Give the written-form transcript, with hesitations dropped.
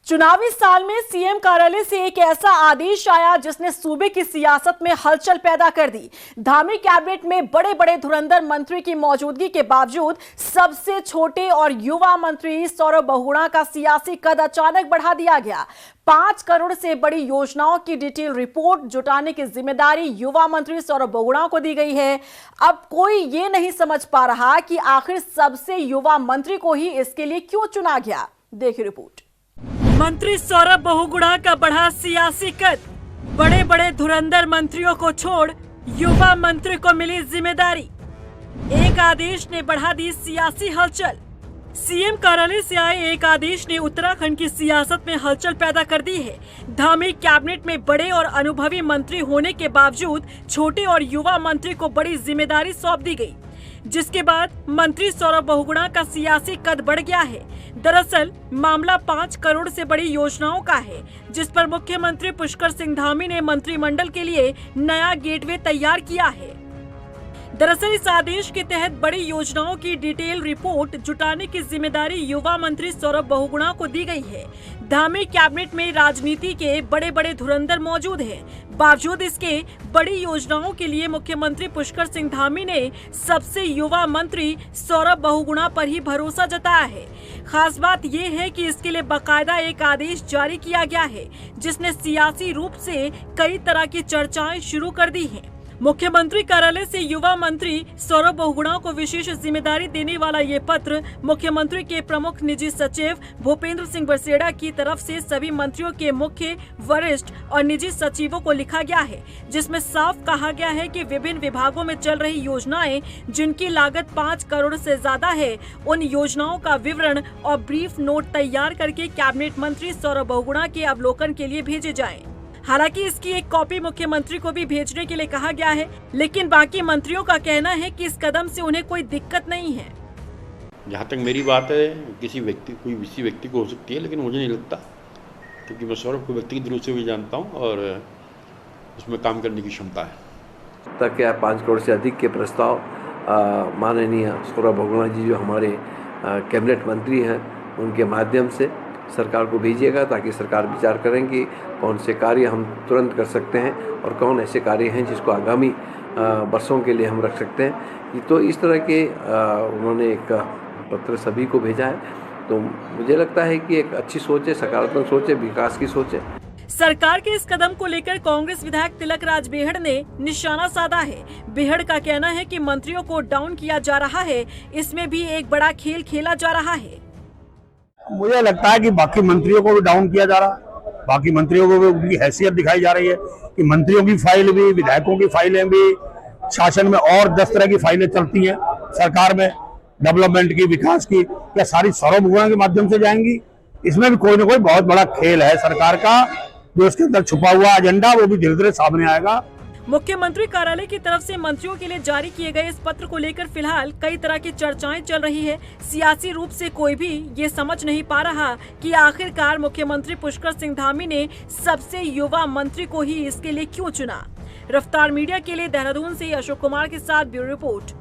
चुनावी साल में सीएम कार्यालय से एक ऐसा आदेश आया जिसने सूबे की सियासत में हलचल पैदा कर दी। धामी कैबिनेट में बड़े बड़े धुरंधर मंत्री की मौजूदगी के बावजूद सबसे छोटे और युवा मंत्री सौरभ बहुगुणा का सियासी कद अचानक बढ़ा दिया गया। 5 करोड़ से बड़ी योजनाओं की डिटेल रिपोर्ट जुटाने की जिम्मेदारी युवा मंत्री सौरभ बहुगुणा को दी गई है। अब कोई ये नहीं समझ पा रहा कि आखिर सबसे युवा मंत्री को ही इसके लिए क्यों चुना गया। देखिए रिपोर्ट। मंत्री सौरभ बहुगुणा का बढ़ा सियासी कद। बड़े बड़े धुरंधर मंत्रियों को छोड़ युवा मंत्री को मिली जिम्मेदारी। एक आदेश ने बढ़ा दी सियासी हलचल। सीएम कार्यालय से आए एक आदेश ने उत्तराखंड की सियासत में हलचल पैदा कर दी है। धामी कैबिनेट में बड़े और अनुभवी मंत्री होने के बावजूद छोटे और युवा मंत्री को बड़ी जिम्मेदारी सौंप दी गई, जिसके बाद मंत्री सौरभ बहुगुणा का सियासी कद बढ़ गया है। दरअसल मामला 5 करोड़ से बड़ी योजनाओं का है, जिस पर मुख्यमंत्री पुष्कर सिंह धामी ने मंत्रिमंडल के लिए नया गेटवे तैयार किया है। दरअसल इस आदेश के तहत बड़ी योजनाओं की डिटेल रिपोर्ट जुटाने की जिम्मेदारी युवा मंत्री सौरभ बहुगुणा को दी गई है। धामी कैबिनेट में राजनीति के बड़े बड़े धुरंधर मौजूद हैं। बावजूद इसके बड़ी योजनाओं के लिए मुख्यमंत्री पुष्कर सिंह धामी ने सबसे युवा मंत्री सौरभ बहुगुणा पर ही भरोसा जताया है। खास बात ये है कि इसके लिए बाकायदा एक आदेश जारी किया गया है, जिसने सियासी रूप से कई तरह की चर्चाएं शुरू कर दी हैं। मुख्यमंत्री कार्यालय से युवा मंत्री सौरभ बहुगुणा को विशेष जिम्मेदारी देने वाला ये पत्र मुख्यमंत्री के प्रमुख निजी सचिव भूपेंद्र सिंह बरसेड़ा की तरफ से सभी मंत्रियों के मुख्य, वरिष्ठ और निजी सचिवों को लिखा गया है, जिसमें साफ कहा गया है कि विभिन्न विभागों में चल रही योजनाएं जिनकी लागत 5 करोड़ से ज्यादा है, उन योजनाओं का विवरण और ब्रीफ नोट तैयार करके कैबिनेट मंत्री सौरभ बहुगुणा के अवलोकन के लिए भेजे जाएं। हालांकि इसकी एक कॉपी मुख्यमंत्री को भी भेजने के लिए कहा गया है, लेकिन बाकी मंत्रियों का कहना है कि इस कदम से उन्हें कोई दिक्कत नहीं है। जहाँ तक मेरी बात है, किसी व्यक्ति को हो सकती है, लेकिन मुझे नहीं लगता, क्योंकि मैं सौरभ को व्यक्तिगत रूप से भी जानता हूँ और उसमें काम करने की क्षमता है। तक 5 करोड़ से अधिक के प्रस्ताव माननीय सौरभ बहुगुणा जी जो हमारे कैबिनेट मंत्री हैं, उनके माध्यम से सरकार को भेजिएगा, ताकि सरकार विचार करें कि कौन से कार्य हम तुरंत कर सकते हैं और कौन ऐसे कार्य हैं जिसको आगामी वर्षों के लिए हम रख सकते हैं। तो इस तरह के उन्होंने एक पत्र सभी को भेजा है। तो मुझे लगता है कि एक अच्छी सोच है, सकारात्मक सोच है, विकास की सोच है। सरकार के इस कदम को लेकर कांग्रेस विधायक तिलक राज बेहड़ ने निशाना साधा है। बेहड़ का कहना है कि मंत्रियों को डाउन किया जा रहा है, इसमें भी एक बड़ा खेल खेला जा रहा है। मुझे लगता है कि बाकी मंत्रियों को भी डाउन किया जा रहा है, बाकी मंत्रियों को भी उनकी हैसियत दिखाई जा रही है कि मंत्रियों की फाइल भी, विधायकों की फाइलें भी, शासन में और 10 तरह की फाइलें चलती हैं सरकार में, डेवलपमेंट की, विकास की, क्या सारी सौरभ बहुगुणा के माध्यम से जाएंगी? इसमें भी कोई ना कोई बहुत बड़ा खेल है सरकार का, जो इसके अंदर छुपा हुआ एजेंडा वो भी धीरे धीरे सामने आएगा। मुख्यमंत्री कार्यालय की तरफ से मंत्रियों के लिए जारी किए गए इस पत्र को लेकर फिलहाल कई तरह की चर्चाएं चल रही है। सियासी रूप से कोई भी ये समझ नहीं पा रहा कि आखिरकार मुख्यमंत्री पुष्कर सिंह धामी ने सबसे युवा मंत्री को ही इसके लिए क्यों चुना। रफ्तार मीडिया के लिए देहरादून से अशोक कुमार के साथ ब्यूरो रिपोर्ट।